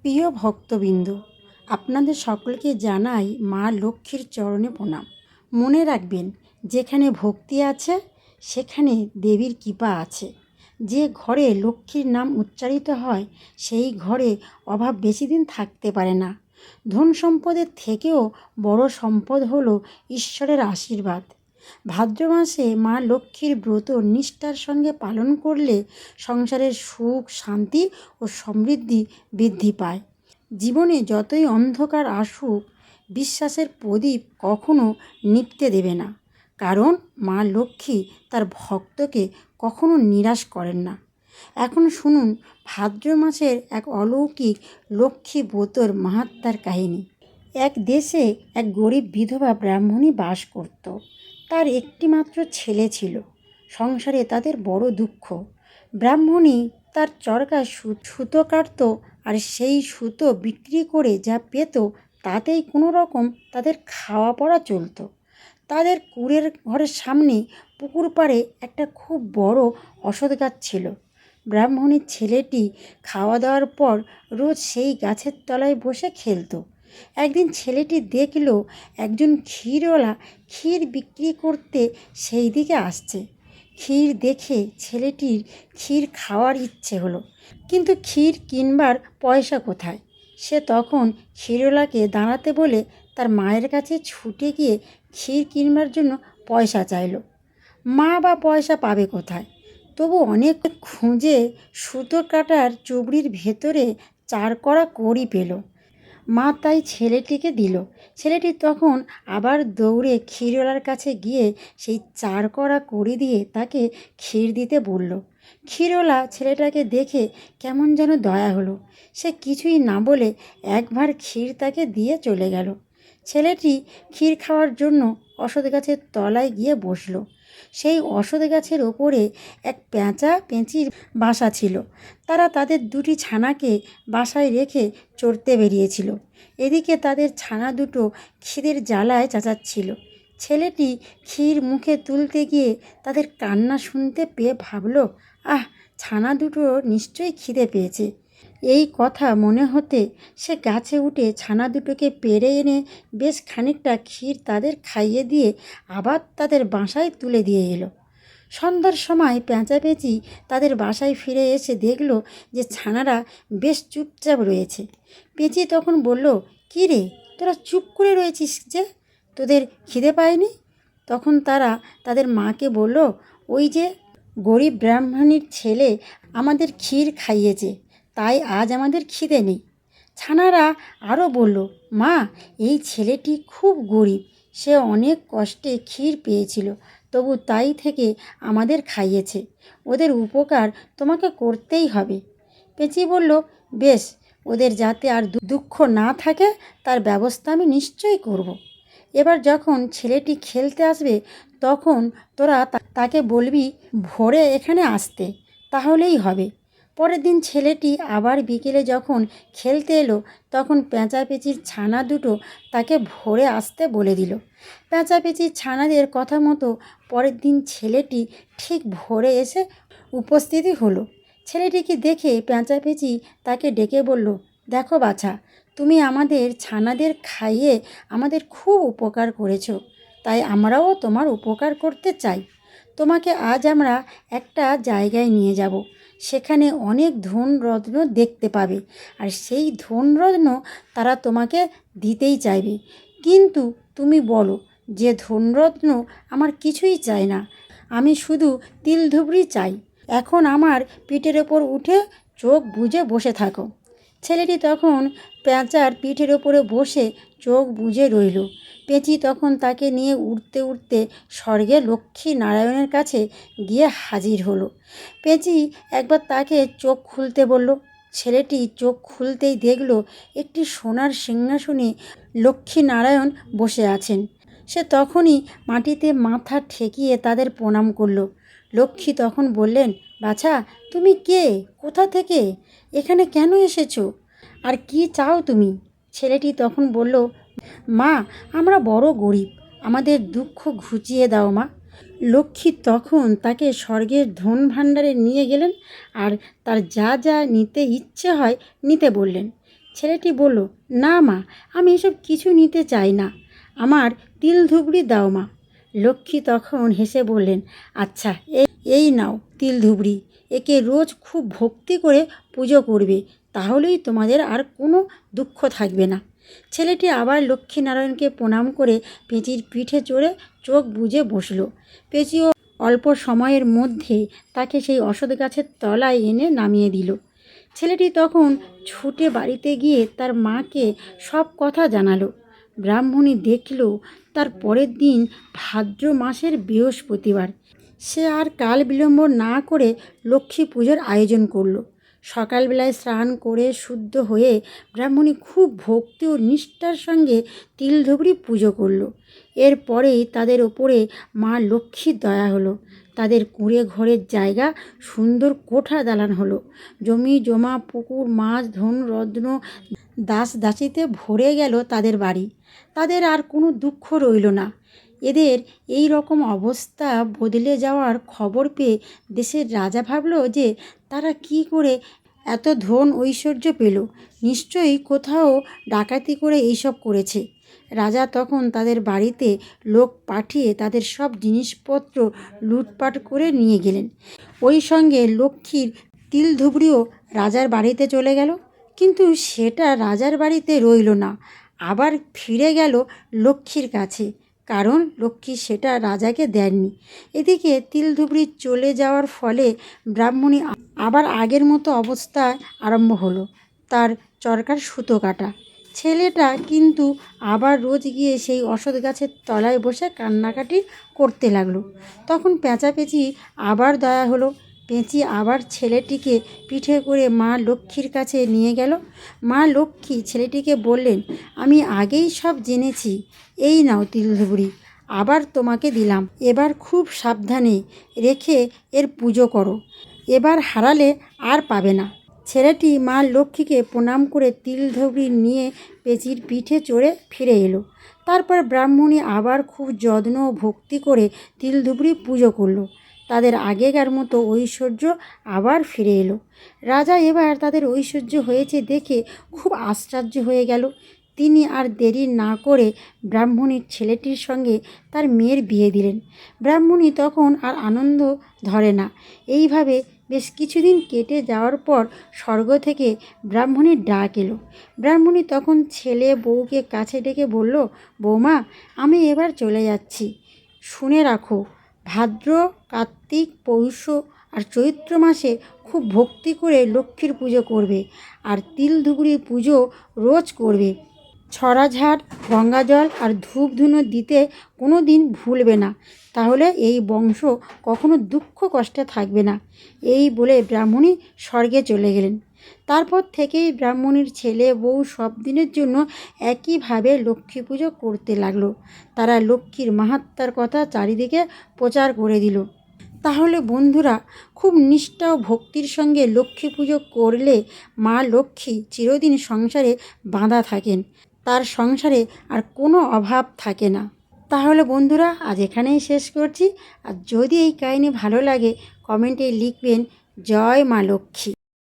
প্রিয় ভক্তবৃন্দ, আপনাদের সকলকে জানাই মা লক্ষ্মীর চরণে প্রণাম। মনে রাখবেন, যেখানে ভক্তি আছে সেখানে দেবীর কৃপা আছে। যে ঘরে লক্ষ্মীর নাম উচ্চারিত হয় সেই ঘরে অভাব বেশি দিন থাকতে পারে না। ধন সম্পদের থেকেও বড় সম্পদ হলো ঈশ্বরের আশীর্বাদ। ভাদ্র মাসে মা লক্ষ্মীর ব্রত নিষ্ঠার সঙ্গে পালন করলে সংসারের সুখ, শান্তি ও সমৃদ্ধি বৃদ্ধি পায়। জীবনে যতই অন্ধকার আসুক, বিশ্বাসের প্রদীপ কখনো নিভতে দেবে না, কারণ মা লক্ষ্মী তার ভক্তকে কখনো নিরাশ করেন না। এখন শুনুন ভাদ্র মাসের এক অলৌকিক লক্ষ্মী ব্রতর মাহাত্ম্যের কাহিনী। এক দেশে এক গরিব বিধবা ব্রাহ্মণী বাস করত। তার একটি মাত্র ছেলে ছিল। সংসারে তাদের বড় দুঃখ। ব্রাহ্মণী তার চরকায় সুতো কাটত, আর সেই সুতো বিক্রি করে যা পেত তাতেই কোনো রকম তাদের খাওয়া পড়া চলত। তাদের কুঁড়ের ঘরের সামনে পুকুর পাড়ে একটা খুব বড় অশ্বত্থ গাছ ছিল। ব্রাহ্মণীর ছেলেটি খাওয়া দাওয়ার পর রোজ সেই গাছের তলায় বসে খেলত। একদিন ছেলেটি দেখল একজন ক্ষীরওয়ালা ক্ষীর বিক্রি করতে সেই দিকে আসছে। ক্ষীর দেখে ছেলেটির ক্ষীর খাওয়ার ইচ্ছে হলো, কিন্তু ক্ষীর কিনবার পয়সা কোথায়? সে তখন ক্ষীরওয়ালাকে দাঁড়াতে বলে তার মায়ের কাছে ছুটে গিয়ে ক্ষীর কিনবার জন্য পয়সা চাইল। মা বা পয়সা পাবে কোথায়? তবু অনেক খুঁজে সুতো কাটার চুবড়ির ভেতরে 4 কড়া কড়ি পেল। মা তাই ছেলেটিকে দিল। ছেলেটি তখন আবার দৌড়ে ক্ষীরওয়ালার কাছে গিয়ে সেই 4 কড়া কড়ি দিয়ে তাকে ক্ষীর দিতে বলল। ক্ষীরওয়ালা ছেলেটাকে দেখে কেমন যেন দয়া হলো। সে কিছুই না বলে একবার ক্ষীর তাকে দিয়ে চলে গেল। ছেলেটি ক্ষীর খাওয়ার জন্য অশ্বত্থ গাছের তলায় গিয়ে বসল। সেই অশ্বত্থ গাছের ওপরে এক পেঁচা পেঁচির বাসা ছিল। তারা তাদের 2টি ছানাকে বাসায় রেখে চড়তে বেরিয়েছিল। এদিকে তাদের ছানা দুটো খিদের জ্বালায় চেঁচাচ্ছিল। ছেলেটি ক্ষীর মুখে তুলতে গিয়ে তাদের কান্না শুনতে পেয়ে ভাবল, আহ, ছানা দুটো নিশ্চয়ই খিদে পেয়েছে। এই কথা মনে হতে সে গাছে উঠে ছানা দুটোকে পেড়ে এনে বেশ খানিকটা ক্ষীর তাদের খাইয়ে দিয়ে আবার তাদের বাসায় তুলে দিয়ে এলো। সন্ধ্যার সময় পেঁচাপেঁচি তাদের বাসায় ফিরে এসে দেখল যে ছানারা বেশ চুপচাপ রয়েছে। পেঁচি তখন বলল, কী রে, তোরা চুপ করে রয়েছিস যে? তোদের খিদে পায়নি? তখন তারা তাদের মাকে বলল, ওই যে গরিব ব্রাহ্মণীর ছেলে আমাদের ক্ষীর খাইয়েছে, তাই আজ আমাদের খিদে নেই। ছানারা আরও বলল, মা, এই ছেলেটি খুব গরিব, সে অনেক কষ্টে ক্ষীর পেয়েছিল, তবু তাই থেকে আমাদের খাইয়েছে, ওদের উপকার তোমাকে করতেই হবে। পেঁচি বলল, বেশ, ওদের যাতে আর দুঃখ না থাকে তার ব্যবস্থা আমি নিশ্চয়ই করব। এবার যখন ছেলেটি খেলতে আসবে তখন তোরা তাকে বলবি ভোরে এখানে আসতে, তাহলেই হবে। পরের দিন ছেলেটি আবার বিকেলে যখন খেলতে এলো তখন পেঁচাপেঁচির ছানা দুটো তাকে ভোরে আসতে বলে দিল। পেঁচাপেঁচির ছানাদের কথা মতো পরের দিন ছেলেটি ঠিক ভোরে এসে উপস্থিতি হলো। ছেলেটিকে দেখে পেঁচাপেঁচি তাকে ডেকে বলল, দেখো বাছা, তুমি আমাদের ছানাদের খাইয়ে আমাদের খুব উপকার করেছো, তাই আমরাও তোমার উপকার করতে চাই। তোমাকে আজ আমরা একটা জায়গায় নিয়ে যাব। সেখানে অনেক ধনরত্ন দেখতে পাবে, আর সেই ধনরত্ন তারা তোমাকে দিতেই চাইবে। কিন্তু তুমি বলো যে ধনরত্ন আমার কিছুই চাই না, আমি শুধু তিলধুবড়ি চাই। এখন আমার পিঠের ওপর উঠে চোখ বুজে বসে থাকো। ছেলেটি তখন পেঁচার পিঠের ওপরে বসে চোখ বুজে রইল। পেঁচি তখন তাকে নিয়ে উড়তে উড়তে স্বর্গে লক্ষ্মী নারায়ণের কাছে গিয়ে হাজির হলো। পেঁচি একবার তাকে চোখ খুলতে বলল। ছেলেটি চোখ খুলতেই দেখল একটি সোনার সিংহাসনে লক্ষ্মী নারায়ণ বসে আছেন। সে তখনই মাটিতে মাথা ঠেকিয়ে তাদের প্রণাম করল। লক্ষ্মী তখন বললেন, বাছা, তুমি কে, কোথা থেকে, এখানে কেন এসেছো, আর কি চাও তুমি? ছেলেটি তখন বলল, মা, আমরা বড় গরিব, আমাদের দুঃখ ঘুচিয়ে দাও মা। লক্ষ্মী তখন তাকে স্বর্গের ধন ভাণ্ডারে নিয়ে গেলেন আর তার যা যা নিতে ইচ্ছে হয় নিতে বললেন। ছেলেটি বলল, না মা, আমি এসব কিছু নিতে চাই না, আমার তিল ধুবড়ি দাও মা। লক্ষ্মী তখন হেসে বললেন, আচ্ছা, এই নাও তিল ধুবড়ি, একে রোজ খুব ভক্তি করে পুজো করবে, তাহলেই তোমাদের আর কোনো দুঃখ থাকবে না। ছেলেটি আবার লক্ষ্মীনারায়ণকে প্রণাম করে পেঁচির পিঠে চড়ে চোখ বুজে বসল। পেঁচিও অল্প সময়ের মধ্যে তাকে সেই অশ্বত্থ গাছের তলায় এনে নামিয়ে দিল। ছেলেটি তখন ছুটে বাড়িতে গিয়ে তার মাকে সব কথা জানালো। ব্রাহ্মণী দেখল তার পরের দিন ভাদ্র মাসের বৃহস্পতিবার। সে আর কাল বিলম্ব না করে লক্ষ্মী পুজোর আয়োজন করলো। সকালবেলায় স্নান করে শুদ্ধ হয়ে ব্রাহ্মণী খুব ভক্তি ও নিষ্ঠার সঙ্গে তিল ধুবড়ি পুজো করলো। এরপরেই তাদের ওপরে মা লক্ষ্মীর দয়া হলো। তাদের কুঁড়ে ঘরের জায়গা সুন্দর কোঠা দালান হলো। জমি জমা, পুকুর, মাছ, ধন রত্ন, দাস দাসীতে ভরে গেল তাদের বাড়ি। তাদের আর কোনো দুঃখ রইল না। এদের এই রকম অবস্থা বদলে যাওয়ার খবর পেয়ে দেশের রাজা ভাবল যে তারা কি করে এত ধন ঐশ্বর্য পেল, নিশ্চয়ই কোথাও ডাকাতি করে এইসব করেছে। রাজা তখন তাদের বাড়িতে লোক পাঠিয়ে তাদের সব জিনিসপত্র লুটপাট করে নিয়ে গেলেন। ওই সঙ্গে লক্ষ্মীর তিল ধুবড়িও রাজার বাড়িতে চলে গেল। কিন্তু সেটা রাজার বাড়িতে রইল না, আবার ফিরে গেল লক্ষ্মীর কাছে, কারণ লক্ষ্মী সেটা রাজাকে দেননি। এদিকে তিল ধুবড়ি চলে যাওয়ার ফলে ব্রাহ্মণী আবার আগের মতো অবস্থা আরম্ভ হলো, তার চরকার সুতো কাটা। ছেলেটা কিন্তু আবার রোজ গিয়ে সেই অশ্বত্থ গাছের তলায় বসে কান্নাকাটি করতে লাগলো। তখন পেঁচি আবার দয়া হলো। পেঁচি আবার ছেলেটিকে পিঠে করে মা লক্ষ্মীর কাছে নিয়ে গেল। মা লক্ষ্মী ছেলেটিকে বললেন, আমি আগেই সব জেনেছি, এই নাও তিল ধুবড়ি, আবার তোমাকে দিলাম, এবার খুব সাবধানে রেখে এর পুজো করো, এবার হারালে আর পাবে না। ছেলেটি মা লক্ষ্মীকে প্রণাম করে তিল ধুবড়ি নিয়ে পেঁচির পিঠে চড়ে ফিরে এলো। তারপর ব্রাহ্মণী আবার খুব যত্ন ও ভক্তি করে তিল ধুবড়ি পুজো করলো। তাদের আগেকার মতো ঐশ্বর্য আবার ফিরে এলো। রাজা এবার তাদের ঐশ্বর্য হয়েছে দেখে খুব আশ্চর্য হয়ে গেল। তিনি আর দেরি না করে ব্রাহ্মণীর ছেলেটির সঙ্গে তার মেয়ের বিয়ে দিলেন। ব্রাহ্মণী তখন আর আনন্দ ধরে না। এইভাবে বেশ কিছুদিন কেটে যাওয়ার পর স্বর্গ থেকে ব্রাহ্মণীর ডাক এলো। ব্রাহ্মণী তখন ছেলে বউকে কাছে ডেকে বলল, বৌমা, আমি এবার চলে যাচ্ছি, শুনে রাখো, ভাদ্র, কার্তিক, পৌষ আর চৈত্র মাসে খুব ভক্তি করে লক্ষ্মীর পুজো করবে, আর তিল ধুবড়ি পুজো রোজ করবে। ছড়াঝাড়, গঙ্গাজল আর ধূপ ধুনো দিতে কোনো দিন ভুলবে না, তাহলে এই বংশ কখনো দুঃখ কষ্টে থাকবে না। এই বলে ব্রাহ্মণী স্বর্গে চলে গেলেন। তারপর থেকেই ব্রাহ্মণীর ছেলে বউ সব দিনের জন্য একইভাবে লক্ষ্মী পুজো করতে লাগলো। তারা লক্ষ্মীর মাহাত্ম্যের কথা চারিদিকে প্রচার করে দিল। তাহলে বন্ধুরা, খুব নিষ্ঠা ও ভক্তির সঙ্গে লক্ষ্মী পুজো করলে মা লক্ষ্মী চিরদিন সংসারে বাঁধা থাকেন, তার সংসারে আর কোনো অভাব থাকে না। তাহলে বন্ধুরা, আজ এখানেই শেষ করছি। আর যদি এই কাহিনী ভালো লাগে, কমেন্টে লিখবেন, জয় মা লক্ষ্মী।